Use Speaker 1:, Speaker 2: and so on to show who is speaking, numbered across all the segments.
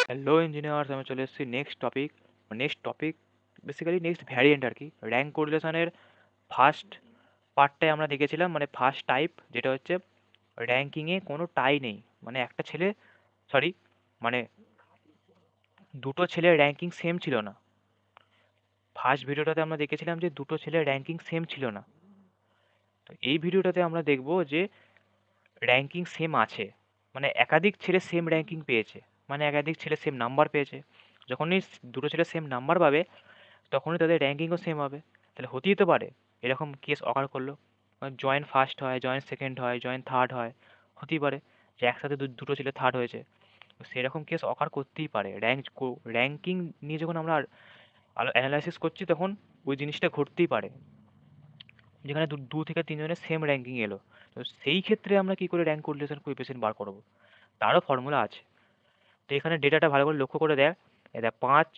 Speaker 1: Hello engineers, আমি চলে এসেছি next topic basically next variant আর কি। র্যাঙ্ক কোরিলেশনের ফার্স্ট পার্টটায় আমরা দেখেছিলাম, মানে ফার্স্ট টাইপ, যেটা হচ্ছে র্যাঙ্কিংয়ে কোনো টাই নেই। মানে একটা ছেলে, সরি, মানে দুটো ছেলের র্যাঙ্কিং সেম ছিল না। ফার্স্ট ভিডিওটাতে আমরা দেখেছিলাম যে দুটো ছেলের র্যাঙ্কিং সেম ছিল না। তো এই ভিডিওটাতে আমরা দেখব যে র্যাঙ্কিং সেম আছে, মানে একাধিক ছেলে সেম র্যাঙ্কিং পেয়েছে, মানে একাধিক ছেলে সেম নাম্বার পেয়েছে। যখনই দুটো ছেলে সেম নাম্বার পাবে তখনই তাদের র্যাঙ্কিংও সেম হবে। তাহলে হতেই তো পারে এরকম কেস অকার করলো, জয়েন্ট ফার্স্ট হয়, জয়েন্ট সেকেন্ড হয়, জয়েন্ট থার্ড হয়। হতেই পারে যে একসাথে দুটো ছেলে থার্ড হয়েছে। তো সেরকম কেস অকার করতেই পারে। র্যাঙ্কিং নিয়ে যখন আমরা অ্যানালাইসিস করছি তখন ওই জিনিসটা ঘটতেই পারে, যেখানে দু দু থেকে তিনজনের সেম র্যাঙ্কিং এলো। তো সেই ক্ষেত্রে আমরা কি করে র্যাঙ্ক কোরিলেশন কোএফিসিয়েন্ট বার করবো, তারও ফর্মুলা আছে। তো এখানে ডেটাটা ভালো করে লক্ষ্য করে দেখ, এ দেখ 5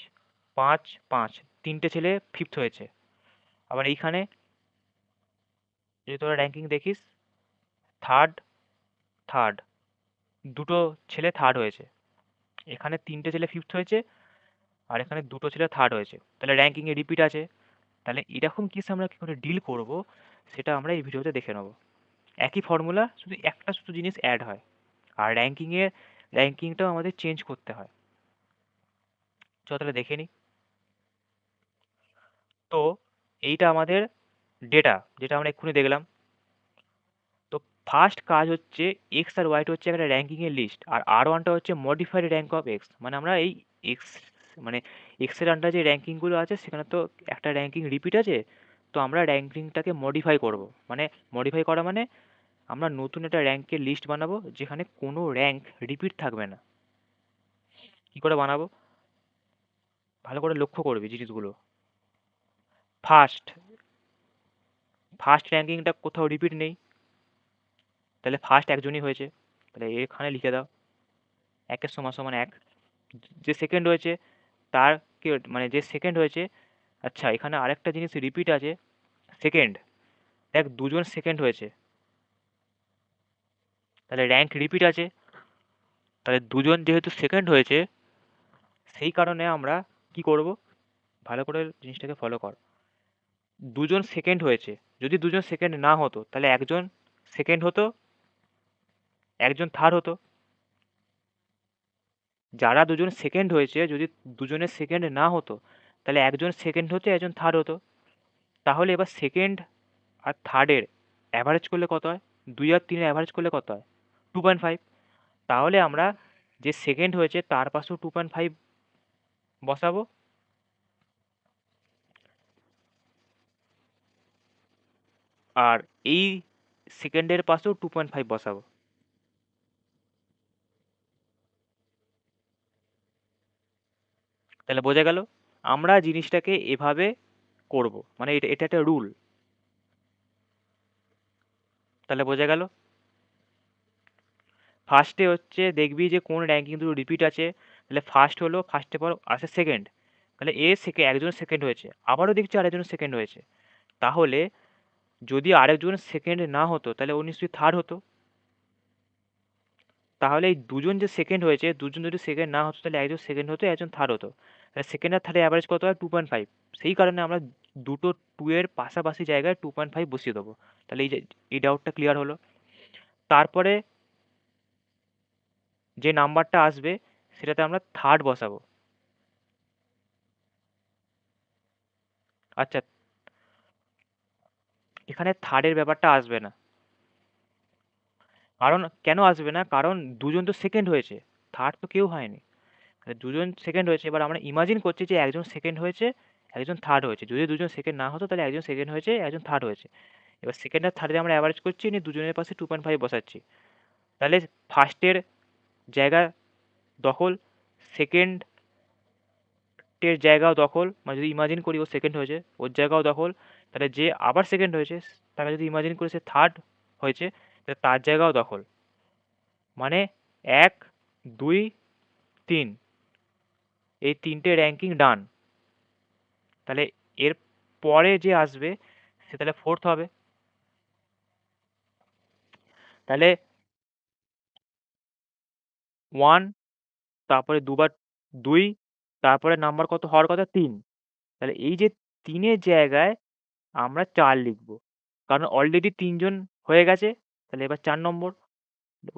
Speaker 1: 5 5, তিনটে ছেলে ফিফথ হয়েছে। আবার এইখানে যদি তোরা র্যাঙ্কিং দেখিস, থার্ড থার্ড, দুটো ছেলে থার্ড হয়েছে। এখানে তিনটে ছেলে ফিফথ হয়েছে, আর এখানে দুটো ছেলে থার্ড হয়েছে। তাহলে র্যাঙ্কিংয়ে রিপিট আছে। তাহলে এরকম কেস আমরা কী করে ডিল করব, সেটা আমরা এই ভিডিওতে দেখে নেব। একই ফর্মুলা, শুধু একটা শুধু জিনিস অ্যাড হয়। আর র্যাঙ্কিংটাও আমাদের চেঞ্জ করতে হয়। চল তাহলে দেখে নিই। তো এইটা আমাদের ডেটা, যেটা আমরা এক্ষুনি দেখলাম। তো ফার্স্ট কাজ হচ্ছে, এক্স আর ওয়াইটা হচ্ছে একটা র্যাঙ্কিংয়ের লিস্ট, আর আর ওয়ানটা হচ্ছে মডিফাইড র্যাঙ্ক অফ এক্স। মানে আমরা এই এক্স, মানে এক্সের আন্ডার যে র্যাঙ্কিংগুলো আছে সেখানে তো একটা র্যাঙ্কিং রিপিট আছে। তো আমরা র্যাঙ্কিংটাকে মডিফাই করব, মানে মডিফাই করা মানে আমরা নতুন একটা র্যাঙ্কের লিস্ট বানাবো যেখানে কোনো র্যাঙ্ক রিপিট থাকবে না। কী করে বানাবো, ভালো করে লক্ষ্য করবি জিনিসগুলো। ফার্স্ট ফার্স্ট র্যাঙ্কিংটা কোথাও রিপিট নেই, তাহলে ফার্স্ট একজনই হয়েছে। তাহলে এখানে লিখে দাও, একের সমান সমান এক। যে সেকেন্ড হয়েছে তার কি, মানে যে সেকেন্ড হয়েছে, আচ্ছা এখানে আরেকটা জিনিস রিপিট আছে, সেকেন্ড। দেখ দুজন সেকেন্ড হয়েছে, তাহলে র্যাঙ্ক রিপিট আছে। তাহলে দুজন যেহেতু সেকেন্ড হয়েছে, সেই কারণে আমরা কি করব, ভালো করে জিনিসটাকে ফলো কর। দুজন সেকেন্ড হয়েছে, যদি দুজন সেকেন্ড না হতো তাহলে একজন সেকেন্ড হতো, একজন থার্ড হতো। যারা দুজন সেকেন্ড হয়েছে, যদি দুজনের সেকেন্ড না হতো তাহলে একজন সেকেন্ড হতো, একজন থার্ড হতো। তাহলে এবার সেকেন্ড আর থার্ডের অ্যাভারেজ করলে কত হয়, 2 আর 3 অ্যাভারেজ করলে কত হয়, 2.5। তাহলে আমরা যে সেকেন্ড হয়েছে তার পাশেও 2.5 বসাবো, আর এই সেকেন্ডের পাশেও 2.5 বসাবো। তাহলে বোঝা গেল আমরা জিনিসটাকে এভাবে করব, মানে এটা এটা একটা রুল। তাহলে বোঝা গেল, ফার্স্টে হচ্ছে দেখবি যে কোন র্যাঙ্কিং দুটো রিপিট আছে। তাহলে ফার্স্ট হলো, ফার্স্টের পর আসে সেকেন্ড, তাহলে একজন সেকেন্ড হয়েছে, আবারও দেখছি আরেকজন সেকেন্ড হয়েছে। তাহলে যদি আরেকজন সেকেন্ড না হতো তাহলে ও নিশ্চয়ই থার্ড হতো। তাহলে এই দুজন যে সেকেন্ড হয়েছে, দুজন যদি সেকেন্ড না হতো তাহলে একজন সেকেন্ড হতো, একজন থার্ড হতো। তাহলে সেকেন্ড আর থার্ডের অ্যাভারেজ কত হয়, 2.5। সেই কারণে আমরা দুটো টু এর পাশাপাশি জায়গায় 2.5 বসিয়ে দেবো। তাহলে এই ডাউটটা ক্লিয়ার হলো। তারপরে যে নাম্বারটা আসবে সেটাতে আমরা থার্ড বসাবো। আচ্ছা, এখানে থার্ডের ব্যাপারটা আসবে না। কারণ কেন আসবে না, কারণ দুজন তো সেকেন্ড হয়েছে, থার্ড তো কেউ হয়নি। তাহলে দুজন সেকেন্ড হয়েছে, এবার আমরা ইমাজিন করছি যে একজন সেকেন্ড হয়েছে, একজন থার্ড হয়েছে। যদি দুজন সেকেন্ড না হতো তাহলে একজন সেকেন্ড হয়েছে, একজন থার্ড হয়েছে। এবার সেকেন্ড আর থার্ডে আমরা অ্যাভারেজ করছি, নিয়ে দুজনের পাশে 2.5 বসাচ্ছি। তাহলে ফার্স্টের জায়গা দখল, সেকেন্ডের জায়গাও দখল, মানে যদি ইমাজিন করি ও সেকেন্ড হয়েছে, ওর জায়গাও দখল। তাহলে যে আবার সেকেন্ড হয়েছে তাকে যদি ইমাজিন করি সে থার্ড হয়েছে, তাহলে তার জায়গাও দখল। মানে 1 2 3, এই তিনটে র্যাঙ্কিং ডান। তাহলে এর পরে যে আসবে সে তাহলে ফোর্থ হবে। তাহলে 1, তারপরে দুবার 2, তারপরে নাম্বার কত হওয়ার কথা 3। তাহলে এই যে 3 এর জায়গায় আমরা 4 লিখব। কারণ অলরেডি 3 জন হয়ে গেছে। তাহলে এবার 4 নম্বর।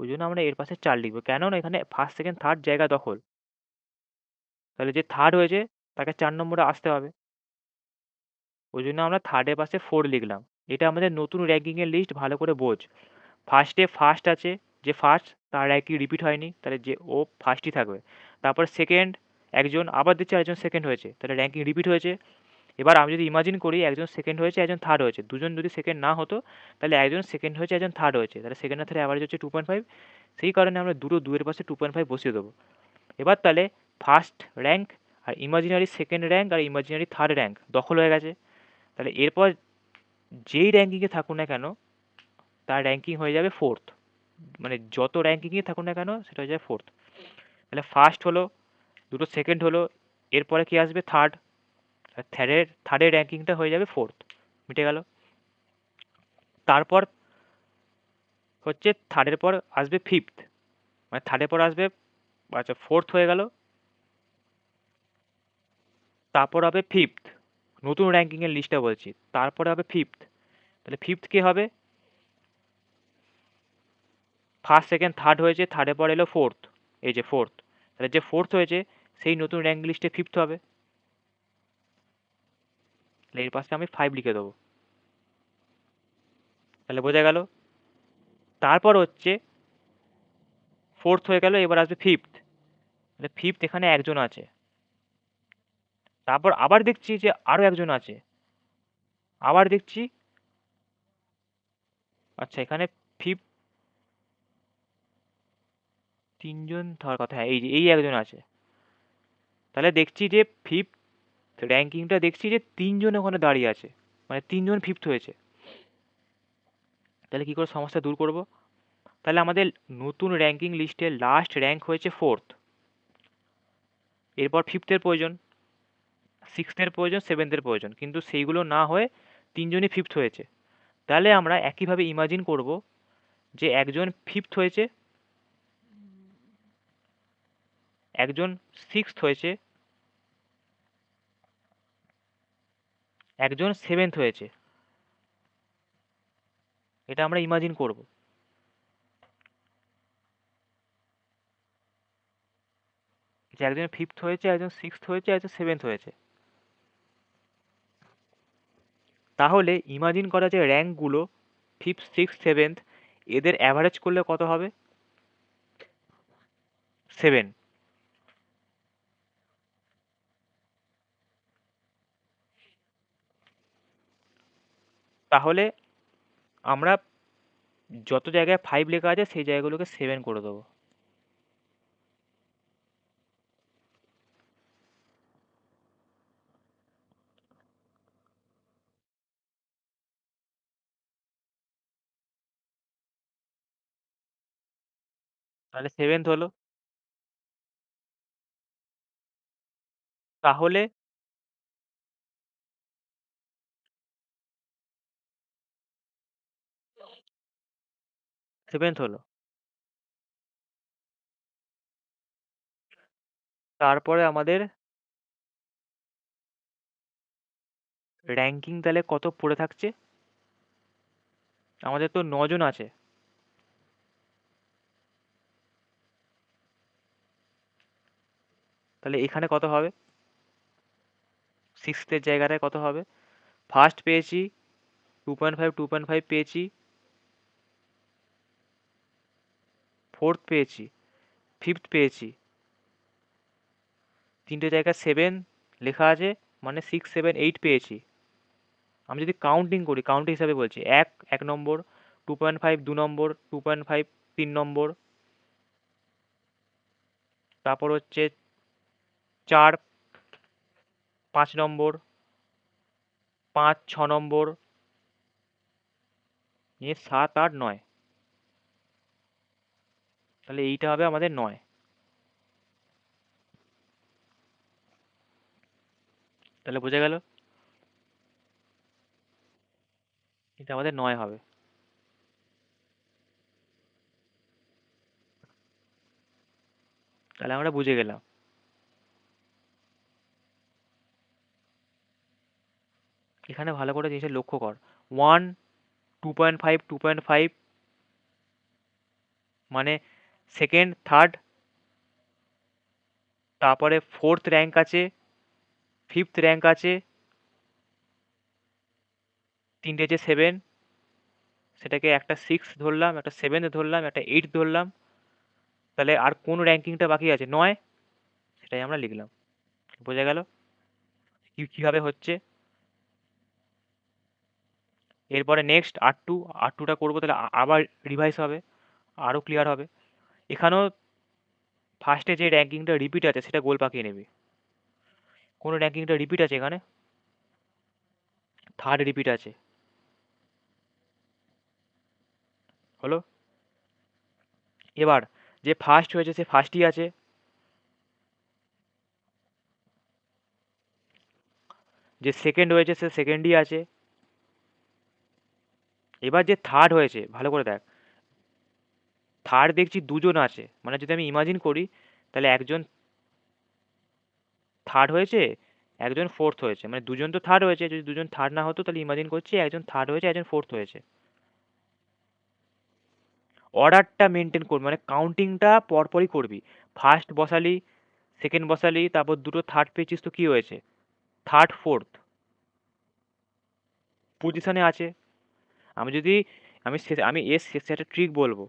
Speaker 1: ওই জন্য আমরা এর পাশে 4 লিখব। কেন না এখানে ফার্স্ট, সেকেন্ড, থার্ড জায়গা দখল। তাহলে যে থার্ড হয়েছে তাকে 4 নম্বরে আসতে হবে। ওই জন্য আমরা থার্ডের পাশে 4 লিখলাম। এটা আমাদের নতুন র্যাঙ্কিংয়ের লিস্ট, ভালো করে বোঝ। ফার্স্টে ফার্স্ট আছে, যে ফার্স্ট তার র্যাঙ্কিং রিপিট হয়নি, তাহলে যে ও ফার্স্টই থাকবে। তারপর সেকেন্ড একজন আবার দিচ্ছে, আরেকজন সেকেন্ড হয়েছে, তাহলে র্যাঙ্কিং রিপিট হয়েছে। এবার আমি যদি ইমাজিন করি একজন সেকেন্ড হয়েছে, একজন থার্ড হয়েছে, দুজন যদি সেকেন্ড না হতো তাহলে একজন সেকেন্ড হয়েছে, একজন থার্ড হয়েছে, তাহলে সেকেন্ড আর থার্ড অ্যাভারেজ হচ্ছে 2.5। সেই কারণে আমরা দুটো দুয়ের পাশে 2.5 বসিয়ে দেবো। এবার তাহলে ফার্স্ট র্যাঙ্ক আর ইমাজিনারি সেকেন্ড র্যাঙ্ক আর ইমাজিনারি থার্ড র্যাঙ্ক দখল হয়ে গেছে। তাহলে এরপর যেই র্যাঙ্কিংয়ে থাকুক না কেন তার র্যাঙ্কিং হয়ে যাবে ফোর্থ। মানে যত র্যাঙ্কিংয়ে থাকুক না কেন সেটা হয়ে যাবে ফোর্থ। তাহলে ফার্স্ট হলো, দুটো সেকেন্ড হলো, এরপরে কি আসবে থার্ড, আর থার্ডের র্যাঙ্কিংটা হয়ে যাবে ফোর্থ। মিটে গেল। তারপর হচ্ছে থার্ডের পর আসবে ফিফথ, মানে থার্ডের পর আসবে, আচ্ছা ফোর্থ হয়ে গেল, তারপর হবে ফিফথ। নতুন র্যাঙ্কিংয়ের লিস্টটা বলছি, তারপরে হবে ফিফথ। তাহলে ফিফথ কে হবে? ফার্স্ট সেকেন্ড থার্ড হয়েছে, থার্ডের পর এলো ফোর্থ, এই যে ফোর্থ। তাহলে যে ফোর্থ হয়েছে সেই নতুন র্যাঙ্ক লিস্টে ফিফথ হবে। তাহলে এর পাশে আমি 5 লিখে দেবো। তাহলে বোঝা গেল। তারপর হচ্ছে ফোর্থ হয়ে গেল, এবার আসবে ফিফথ। তাহলে ফিফথ এখানে একজন আছে। তারপর আবার দেখছি যে আরও একজন আছে, আবার দেখছি, আচ্ছা এখানে ফিফথ তিনজন থাকার কথা, হ্যাঁ এই যে এই একজন আছে। তাহলে দেখছি যে ফিফথ র্যাঙ্কিংটা দেখছি যে 3 জন ওখানে দাঁড়িয়ে আছে, মানে 3 জন ফিফথ হয়েছে। তাহলে কী করে সমস্যা দূর করব? তাহলে আমাদের নতুন র্যাঙ্কিং লিস্টে লাস্ট র্যাঙ্ক হয়েছে ফোর্থ, এরপর ফিফথের প্রয়োজন, সিক্সথের প্রয়োজন, সেভেন্থের প্রয়োজন, কিন্তু সেইগুলো না হয়ে 3 জনই ফিফথ হয়েছে। তাহলে আমরা একইভাবে ইমাজিন করব যে একজন ফিফথ হয়েছে, একজন সিক্সথ হয়েছে, একজন সেভেন্থ হয়েছে। এটা আমরা ইমাজিন করব যে একজন ফিফথ হয়েছে, একজন সিক্সথ হয়েছে, একজন সেভেন্থ হয়েছে। তাহলে ইমাজিন করা যে র্যাঙ্কগুলো ফিফথ, সিক্স, সেভেন্থ, এদের অ্যাভারেজ করলে কত হবে? 7। তাহলে আমরা যত জায়গায় 5 লেখা আছে সেই জায়গাগুলোকে 7 করে দেবো। তাহলে সেভেন্থ হলো। তাহলে সেভেন্থ হলো। তারপরে আমাদের র্যাঙ্কিং তাহলে কত পড়ে থাকছে? আমাদের তো 9 জন আছে। তাহলে এখানে কত হবে? সিক্সথের জায়গাটায় কত হবে? ফার্স্ট পেয়েছি 2.5, 2.5 পেয়েছি, ফোর্থ পেয়েছি, ফিফথ পেয়েছি, তিনটে জায়গায় 7 লেখা আছে, মানে 6, 7, 8 পেয়েছি। আমি যদি কাউন্টিং করি, কাউন্টিং হিসাবে বলছি, 1 নম্বর, 2.5 নম্বর, 2.5 নম্বর, তারপর হচ্ছে 4 নম্বর, 5 নম্বর, নিয়ে 7, 8, 9। তাহলে এইটা হবে আমাদের 9। তাহলে বোঝা গেল, এটা আমাদের 9 হবে। তাহলে আমরা বুঝে গেলাম। এখানে ভালো করে জিনিসটা লক্ষ্য কর। 1, 2.5, 2.5 মানে সেকেন্ড, থার্ড, তারপরে ফোর্থ র্যাঙ্ক আছে, ফিফথ র্যাঙ্ক আছে, তিনটে আছে 7, সেটাকে একটা 6 ধরলাম, একটা 7 ধরলাম, একটা 8 ধরলাম। তাহলে আর কোন র্যাঙ্কিংটা বাকি আছে? 9। সেটাই আমরা লিখলাম। বোঝা গেল কিভাবে হচ্ছে? এরপরে নেক্সট R2, R2টা করবো, তাহলে আবার রিভাইস হবে, আরও ক্লিয়ার হবে। এখানেও ফার্স্টে যে র্যাঙ্কিংটা রিপিট আছে সেটা গোল পাকিয়ে নেবে। কোন র্যাঙ্কিংটা রিপিট আছে এখানে? থার্ড রিপিট আছে। হলো? এবার যে ফার্স্ট হয়েছে সে ফার্স্টই আছে, যে সেকেন্ড হয়েছে সে সেকেন্ডই আছে। এবার যে থার্ড হয়েছে, ভালো করে দেখ, থার্ড দেখছি দুজন আছে, মানে যদি আমি ইমাজিন করি তাহলে একজন থার্ড হয়েছে, একজন ফোর্থ হয়েছে, মানে দুজন তো থার্ড হয়েছে। যদি দুজন থার্ড না হতো তাহলে ইমাজিন করছি একজন থার্ড হয়েছে, একজন ফোর্থ হয়েছে। অর্ডারটা মেনটেন করবি, মানে কাউন্টিংটা পরপরই করবি। ফার্স্ট বসালি, সেকেন্ড বসালি, তারপর দুটো থার্ড পেয়েছিস, তো কি হয়েছে? থার্ড, ফোর্থ পজিশনে আছে। আমি যদি আমি এর শেষে একটা ট্রিক বলবো,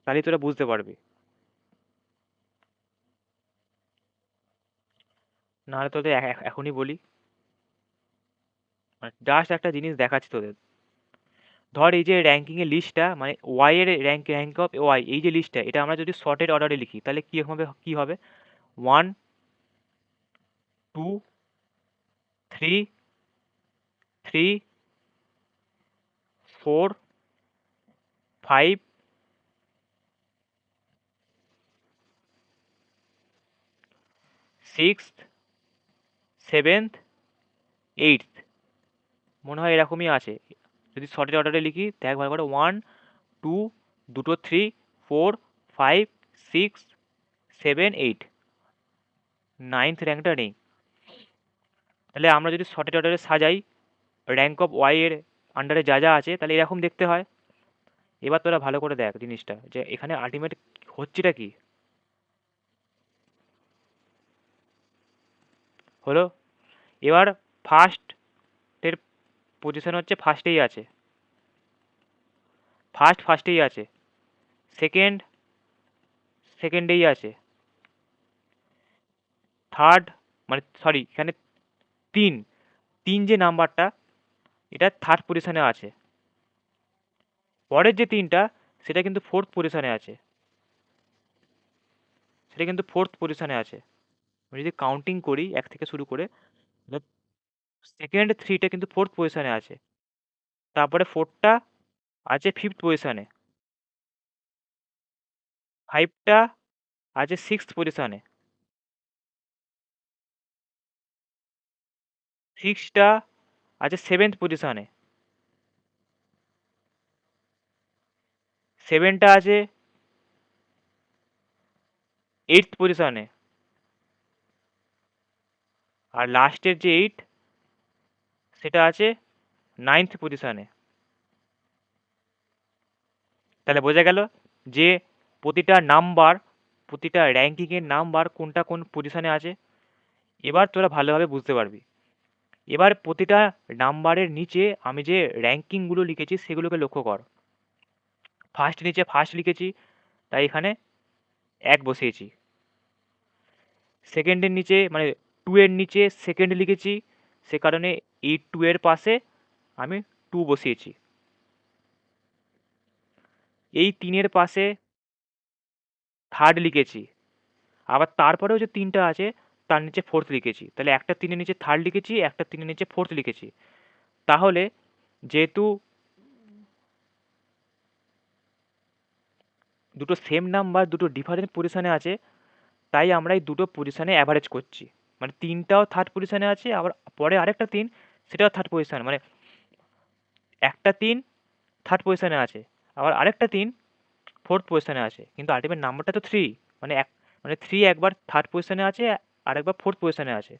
Speaker 1: তাহলে তোরা বুঝতে পারবি, নাহলে তোদের এখনই বলি। জাস্ট একটা জিনিস দেখাচ্ছি তোদের। ধর এই যে র্যাঙ্কিং এর লিস্টটা, মানে ওয়াই এর র্যাঙ্ক অফ ওয়াই, এই যে লিস্টটা, এটা আমরা যদি শর্টেড অর্ডারে লিখি তাহলে কি হবে? 1, 2, 3, 4, 5, 6, 7, 8, মনে হয় এরকমই আছে। যদি শর্টেড অর্ডারে লিখি দেখ ভালো করে, 1, 2, দুটো 3, 4, 5, 6, 7, 8, নাইন্থ র্যাঙ্কটা নেই। তাহলে আমরা যদি শর্টেড অর্ডারে সাজাই র্যাঙ্ক অফ ওয়াই এর আন্ডারে যা যা আছে, তাহলে এরকম দেখতে হয়। এবার তোরা ভালো করে দেখ জিনিসটা, যে এখানে আলটিমেট হচ্ছেটা কি হলো। এবার ফার্স্টের পজিশন হচ্ছে ফার্স্টেই আছে, ফার্স্টেই আছে, সেকেন্ড সেকেন্ডেই আছে, থার্ড, মানে সরি এখানে তিন, তিন যে নাম্বারটা, এটা থার্ড পজিশনে আছে। পরের যে তিনটা সেটা কিন্তু ফোর্থ পজিশনে আছে, সেটা কিন্তু ফোর্থ পজিশনে আছে। আমি যদি কাউন্টিং করি এক থেকে শুরু করে, সেকেন্ড থ্রিটা কিন্তু ফোর্থ পজিশনে আছে, তারপরে ফোরটা আছে ফিফথ পজিশনে, ফাইভটা আছে সিক্সথ পজিশনে, সিক্সটা আছে সেভেন্থ পজিশনে, সেভেনটা আছে এইটথ পজিশনে, আর লাস্টের যে এইট সেটা আছে নাইন্থ পজিশনে। তাহলে বোঝা গেল যে প্রতিটা নাম্বার, প্রতিটা র্যাঙ্কিংয়ের নাম্বার কোনটা কোন পজিশনে আছে। এবার তোরা ভালোভাবে বুঝতে পারবি। এবার প্রতিটা নাম্বারের নিচে আমি যে র্যাঙ্কিংগুলো লিখেছি সেগুলোকে লক্ষ্য কর। ফার্স্ট নিচে ফার্স্ট লিখেছি, তাই এখানে 1 বসিয়েছি। সেকেন্ডের নিচে মানে 2 এর নিচে সেকেন্ড লিখেছি, সে কারণে এই 2 এর পাশে আমি 2 বসিয়েছি। এই 3 এর পাশে থার্ড লিখেছি, আবার তারপরেও যে 3টা আছে তার নিচে ফোর্থ লিখেছি। তাহলে একটা 3-এর নিচে থার্ড লিখেছি, একটা 3-এর নিচে ফোর্থ লিখেছি। তাহলে যেহেতু দুটো সেম নাম্বার দুটো ডিফারেন্ট পজিশনে আছে, তাই আমরা এই দুটো পজিশনে অ্যাভারেজ করছি। মানে 3টাও থার্ড পজিশনে আছে, আবার পরে আরেকটা 3 সেটাও থার্ড পজিশন, মানে একটা 3 থার্ড পজিশনে আছে, আবার আরেকটা 3 ফোর্থ পজিশনে আছে, কিন্তু আলটিমেট নাম্বারটা তো 3। মানে মানে 3 একবার থার্ড পজিশনে আছে আর একবার ফোর্থ পজিশনে আছে।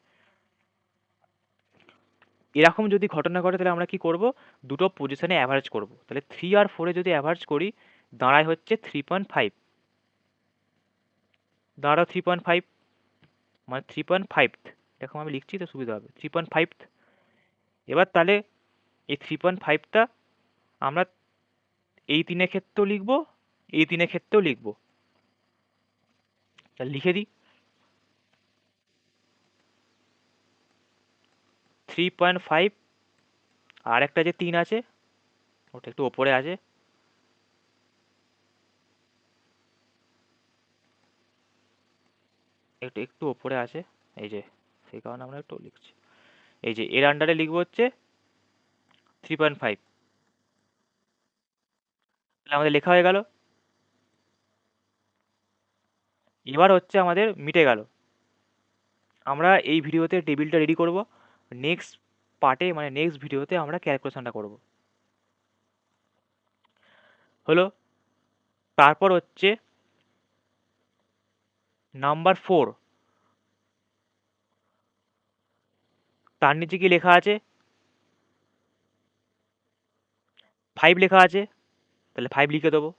Speaker 1: এরকম যদি ঘটনা ঘটে তাহলে আমরা কি করব, দুটো পজিশনে অ্যাভারেজ করব। তাহলে 3 আর 4 যদি অ্যাভারেজ করি দাঁড়ায় হচ্ছে 3.5, দাঁড়াও 3.5 মানে 3.5, এরকম আমি লিখছি তো সুবিধা হবে, 3.5। এবার তাহলে এই 3.5টা আমরা এই তিনের ক্ষেত্রেও লিখব, এই তিনের ক্ষেত্রেও লিখব। তাহলে লিখে দিই 3.5 আর একটা যে 3 আছে ওটা একটু ওপরে আছে, একটু একটু ওপরে আছে, এই যে সেই কারণে আমরা একটু লিখছি। এই যে এর আন্ডারে লিখবো হচ্ছে 3.5। তাহলে আমাদের লেখা হয়ে গেল। এবার হচ্ছে আমাদের মিটে গেল। আমরা এই ভিডিওতে টেবিলটা রেডি করব, নেক্সট পার্টে মানে নেক্সট ভিডিওতে আমরা ক্যালকুলেশনটা করব। হলো। তারপর হচ্ছে নাম্বার 4, তার নিচে কি লেখা আছে, 5 লেখা আছে, তাহলে 5 লিখে দেবো।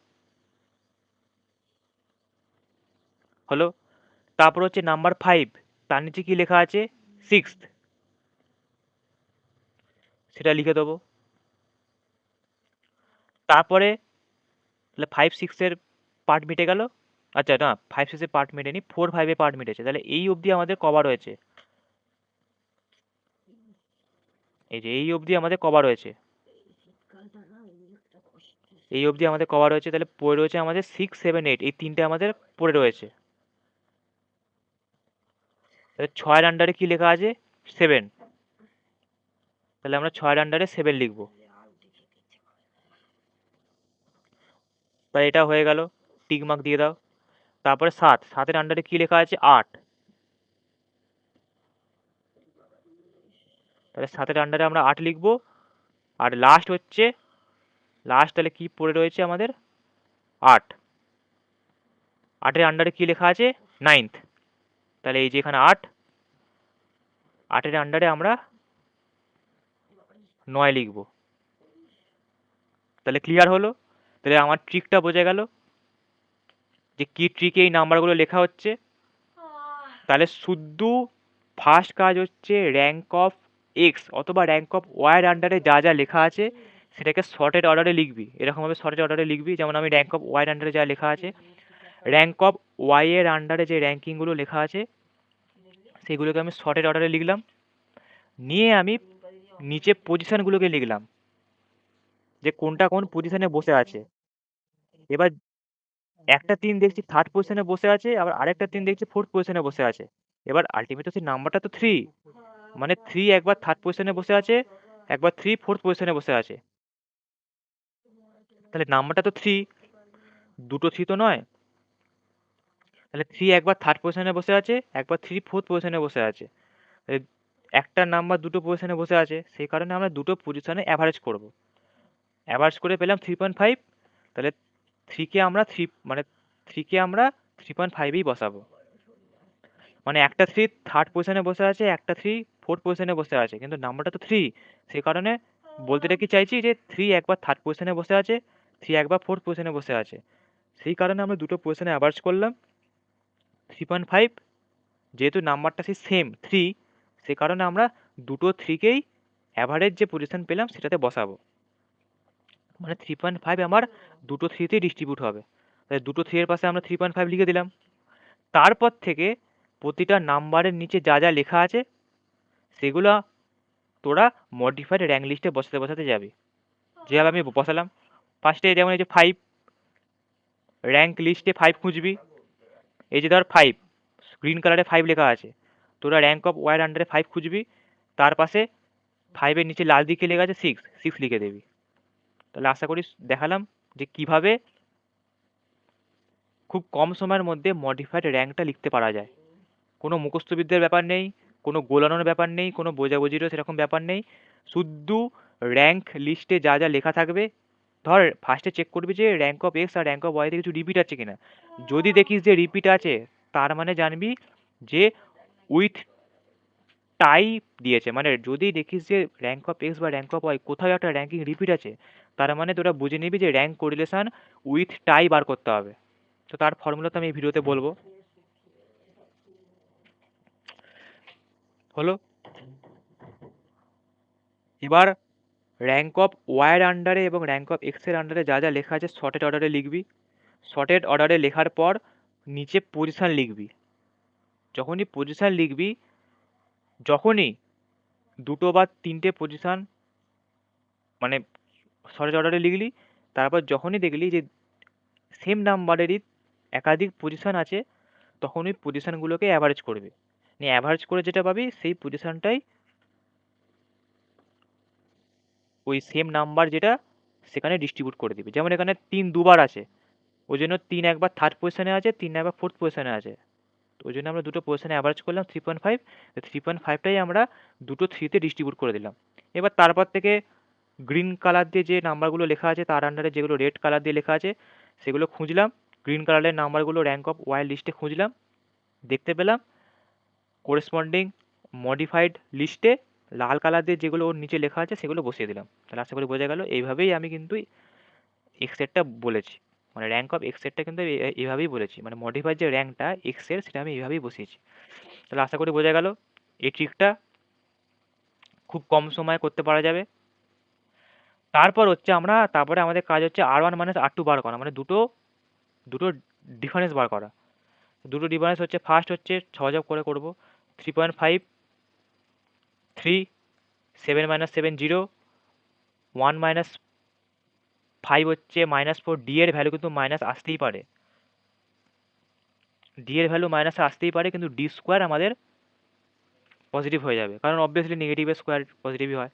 Speaker 1: হলো। তারপর হচ্ছে নাম্বার 5, তার নিচে কি লেখা আছে 6, সেটা লিখে দেবো। তারপরে তাহলে 5-6 এর পার্ট মিটে গেল। আচ্ছা না, 5-6 এর পার্ট মেটেনি, 4-5 এর পার্ট মিটেছে। তাহলে এই অবধি আমাদের কভার হয়েছে, এই যে এই অবধি আমাদের কভার হয়েছে, এই অবধি আমাদের কভার হয়েছে। তাহলে পড়ে রয়েছে আমাদের 6, 7, 8, এই তিনটে আমাদের পড়ে রয়েছে। তাহলে 6-এর আন্ডারে কি লেখা আছে 7, তাহলে আমরা 6-এর আন্ডারে 7 লিখবো। তাহলে এটা হয়ে গেল, টিক মার্ক দিয়ে দাও। তারপরে 7-এর আন্ডারে কি লেখা আছে 8, তাহলে 7-এর আন্ডারে আমরা 8 লিখবো। আর লাস্ট হচ্ছে, লাস্ট তাহলে কি পড়ে রয়েছে আমাদের 8, 8-এর আন্ডারে কি লেখা আছে 9th, তাহলে এই যে এখানে 8, 8-এর আন্ডারে আমরা 9 লিখবো। তাহলে ক্লিয়ার হলো। তাহলে আমার ট্রিকটা বোঝা গেল যে কি ট্রিকে এই নাম্বারগুলো লেখা হচ্ছে। তাহলে শুদ্ধ ফার্স্ট কাজ হচ্ছে র্যাঙ্ক অফ এক্স অথবা র্যাঙ্ক অফ ওয়াইয়ের আন্ডারে যা যা লেখা আছে সেটাকে শর্টেড অর্ডারে লিখবি। এরকমভাবে শর্টেড অর্ডারে লিখবি, যেমন আমি র্যাঙ্ক অফ ওয়াইয়ের আন্ডারে যা লেখা আছে, র্যাঙ্ক অফ ওয়াইয়ের আন্ডারে যে র্যাঙ্কিংগুলো লেখা আছে সেগুলোকে আমি শর্টেড অর্ডারে লিখলাম। নিয়ে আমি নিচে পজিশনগুলোকে লিখলাম যে কোনটা কোন পজিশনে বসে আছে। এবার একটা 3 দেখছি থার্ড পজিশনে বসে আছে, আবার আরেকটা 3 দেখছি ফোর্থ পজিশনে বসে আছে। এবার আলটিমেট সেই নাম্বারটা তো 3, মানে 3 একবার থার্ড পজিশনে বসে আছে, একবার 3 ফোর্থ পজিশনে বসে আছে। তাহলে নাম্বারটা তো 3, দুটো 3 তো নয়। তাহলে 3 একবার থার্ড পজিশনে বসে আছে, একবার 3 ফোর্থ পজিশনে বসে আছে। একটা নাম্বার দুটো পজিশনে বসে আছে, সেই কারণে আমরা দুটো পজিশনে অ্যাভারেজ করব। অ্যাভারেজ করে পেলাম 3.5। তাহলে 3কে আমরা 3.5এই বসাবো। মানে একটা 3 থার্ড পজিশনে বসে আছে, একটা 3 ফোর্থ পজিশনে বসে আছে, কিন্তু নাম্বারটা তো 3, সেই কারণে বলতে কি চাইছি যে 3 একবার থার্ড পজিশনে বসে আছে, 3 একবার ফোর্থ পজিশনে বসে আছে, সেই কারণে আমরা দুটো পজিশনে অ্যাভারেজ করলাম 3.5। যেহেতু নাম্বারটা সেই সেম 3, সে কারণে আমরা দুটো 3কেই অ্যাভারেজ যে পজিশন পেলাম সেটাতে বসাবো। মানে 3.5 আমার দুটো 3তেই ডিস্ট্রিবিউট হবে। তাই দুটো 3 এর পাশে আমরা 3.5 লিখে দিলাম। তারপর থেকে প্রতিটা নাম্বারের নিচে যা যা লেখা আছে সেগুলো তোরা মডিফাইড র্যাঙ্ক লিস্টে বসাতে বসাতে যাবি। যেভাবে আমি বসালাম, ফার্স্টে যেমন এই যে 5, র্যাঙ্ক লিস্টে 5 খুঁজবি। এই যে ধর 5, গ্রিন কালারে 5 লেখা আছে, তোরা র্যাঙ্ক অফ ওয়াইয়ের আন্ডারে 5 খুঁজবি, তার পাশে 5-এর নিচে লাল দিকে লেখা আছে 6 লিখে দেবি। তাহলে আশা করি দেখালাম যে কিভাবে খুব কম সময়ের মধ্যে মডিফাইড র্যাঙ্কটা লিখতে পারা যায়। কোনো মুখস্থবিদ্যার ব্যাপার নেই, কোনো গোলানোর ব্যাপার নেই, কোনো বোঝাবুঝিরও সেরকম ব্যাপার নেই। শুদ্ধ র্যাঙ্ক লিস্টে যা যা লেখা থাকবে, ধর ফার্স্টে চেক করবি যে র্যাঙ্ক অফ এক্স আর র্যাঙ্ক অফ ওয়াইতে কিছু রিপিট আছে কিনা। যদি দেখিস যে রিপিট আছে, তার মানে জানবি যে উইথ টাই দিয়েছে, মানে যদি দেখিস যে র্যাঙ্ক অফ এক্স বা র্যাঙ্ক অফ ওয়াই কোথাও একটা র্যাঙ্কিং রিপিট আছে, তার মানে তোরা বুঝে নিবি যে র্যাঙ্ক কোরিলেশন উইথ টাই বার করতে হবে। তো তার ফর্মুলা তো আমি এই ভিডিওতে বলবো। হলো, এবার র্যাঙ্ক অফ ওয়াইয়ের আন্ডারে এবং র্যাঙ্ক অফ এক্সের আন্ডারে যা যা লেখা আছে শর্টেড অর্ডারে লিখবি। শর্টেড অর্ডারে লেখার পর নিচে পজিশন লিখবি। যখনই পজিশন লিখবি, যখনই দুটো বা তিনটে পজিশন মানে শর্টেড অর্ডারে লিখলি, তারপর যখনই দেখলি যে সেম নাম্বারেরই একাধিক পজিশন আছে, তখন ওই পজিশনগুলোকে অ্যাভারেজ করবি। নিয়ে অ্যাভারেজ করে যেটা পাবি সেই পজিশনটাই ওই সেম নাম্বার যেটা সেখানে ডিস্ট্রিবিউট করে দিবি। যেমন এখানে 3 দুবার আছে, ওই জন্য 3 একবার থার্ড পজিশনে আছে, 3 একবার ফোর্থ পজিশনে আছে। তো ওই জন্য আমরা দুটো পজিশনে অ্যাভারেজ করলাম 3.5। 3.5টাই আমরা দুটো থ্রিতে ডিস্ট্রিবিউট করে দিলাম। এবার তারপর থেকে গ্রিন কালার দিয়ে যে নাম্বারগুলো লেখা আছে তার আন্ডারে যেগুলো রেড কালার দিয়ে লেখা আছে সেগুলো খুঁজলাম। গ্রিন কালারের নাম্বারগুলো র্যাঙ্ক অফ ওয়াই লিস্টে খুঁজলাম, দেখতে পেলাম কোরেসপন্ডিং মডিফাইড লিস্টে লাল কালার দিয়ে যেগুলো ওর নিচে লেখা আছে সেগুলো বসিয়ে দিলাম। তাহলে আশা করি বোঝা গেল। এইভাবেই আমি কিন্তু এক্সেরটা বলেছি, মানে র্যাঙ্ক অফ এক্সেরটা কিন্তু এইভাবেই বলেছি, মানে মডিফাইড যে র্যাঙ্কটা এক্সের সেটা আমি এইভাবেই বসিয়েছি। তাহলে আশা করি বোঝা গেল। এই ট্রিকটা খুব কম সময়ে করতে পারা যাবে। তারপরে আমাদের কাজ হচ্ছে R1 মাইনাস R2 বার করা, মানে দুটো দুটো ডিফারেন্স বার করা। দুটো ডিফারেন্স হচ্ছে, ফার্স্ট হচ্ছে সহযোগ করে করব 3.5 3 7 মাইনাস 7 0 1 মাইনাস 5 হচ্ছে -4। ডি এর ভ্যালু কিন্তু মাইনাস আসতেই পারে, ডি এর ভ্যালু মাইনাস আসতেই পারে, কিন্তু ডি স্কোয়ার আমাদের পজিটিভ হয়ে যাবে, কারণ অবভিয়াসলি নেগেটিভের স্কোয়ার পজিটিভই হয়।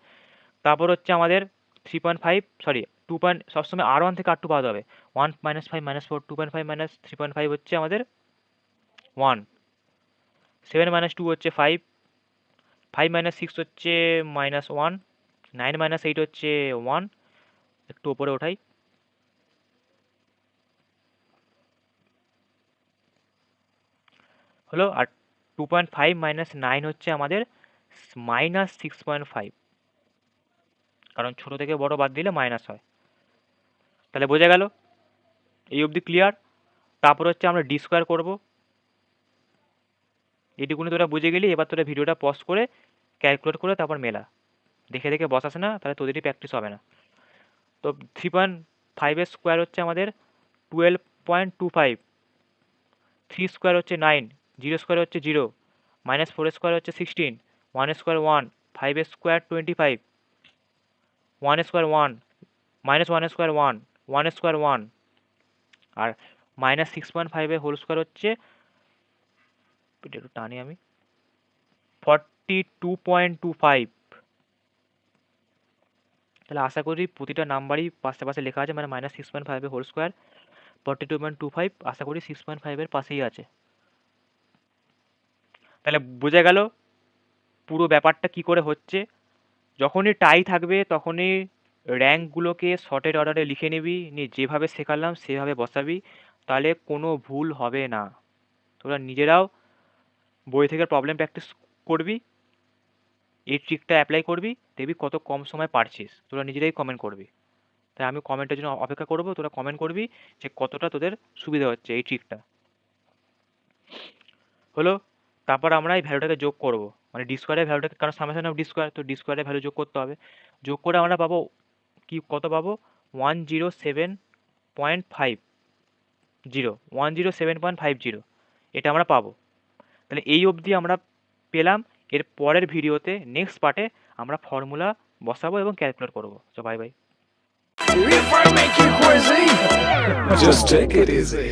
Speaker 1: তারপর হচ্ছে আমাদের 3.5 সরি 2 পয়েন্ট, সবসময় R1 থেকে R2 পাওয়া যাবে। 1 মাইনাস 5 মাইনাস 4 2.5 মাইনাস 3.5 হচ্ছে আমাদের 1। 7 মাইনাস 2 হচ্ছে 5। 5 মাইনাস 6 হচ্ছে -1। 9 মাইনাস 8 হচ্ছে 1। একটু ওপরে ওঠাই, হলো। আর 2.5 মাইনাস 9 হচ্ছে আমাদের -6.5, কারণ ছোট থেকে বড় বাদ দিলে মাইনাস হয়। তাহলে বোঝা গেল, এই অবধি ক্লিয়ার। তারপর হচ্ছে আমরা ডি স্কোয়ার করবো। এটুকুনি তোরা বুঝে গেলি। এবার তোরা ভিডিওটা পজ করে ক্যালকুলেট করে তারপর মেলা, দেখে দেখে বসাস না, তাহলে তোদেরই প্র্যাকটিস হবে না। তো 3.5-এর স্কোয়ার হচ্ছে আমাদের 12.25। 3 স্কোয়ার হচ্ছে 9, 0 স্কোয়ার হচ্ছে 0, -4 স্কোয়ার হচ্ছে 16, 1 square 1, 5 square 25, 1 square 1, -1 square 1, 1 square 1, আর -6.5-এর হোল স্কোয়ার হচ্ছে, এটা একটু টানি আমি, 42.25। তাহলে আশা করি প্রতিটা নাম্বারই পাশে পাশে লেখা আছে, মানে -6.5-এর হোল স্কোয়ার 42.25 আশা করি 6.5-এর পাশেই আছে। তাহলে বোঝা গেল পুরো ব্যাপারটা কি করে হচ্ছে। যখনই টাই থাকবে তখনই র্যাঙ্কগুলোকে শর্টেড অর্ডারে লিখে নিবি, নিয়ে যেভাবে শেখালাম সেভাবে বসাবি, তাহলে কোনো ভুল হবে না। তোরা নিজেরাও বই থেকে প্রবলেম প্র্যাকটিস করবি, এই ট্রিকটা অ্যাপ্লাই করবি, দেখবি কত কম সময় পারছিস। তোরা নিজেরাই কমেন্ট করবি। তাই আমি কমেন্টের জন্য অপেক্ষা করবো, তোরা কমেন্ট করবি যে কতটা তোদের সুবিধা হচ্ছে এই ট্রিকটা। হলো, তারপর আমরা এই ভ্যালুটাকে যোগ করব, মানে ডি স্কোয়ারের ভ্যালুটাকে, কারণ সামেশন অফ ডি স্কোয়ার, তো ডি স্কোয়ারের ভ্যালু যোগ করতে হবে। যোগ করে আমরা পাবো কি, কত পাবো, 107.50, এটা আমরা পাবো। তাহলে এই অবধি আমরা পেলাম। এর পরের ভিডিওতে নেক্সট পার্টে আমরা ফর্মুলা বসাবো এবং ক্যালকুলেট করবো। তো bye bye.
Speaker 2: If I make you crazy, just take it easy.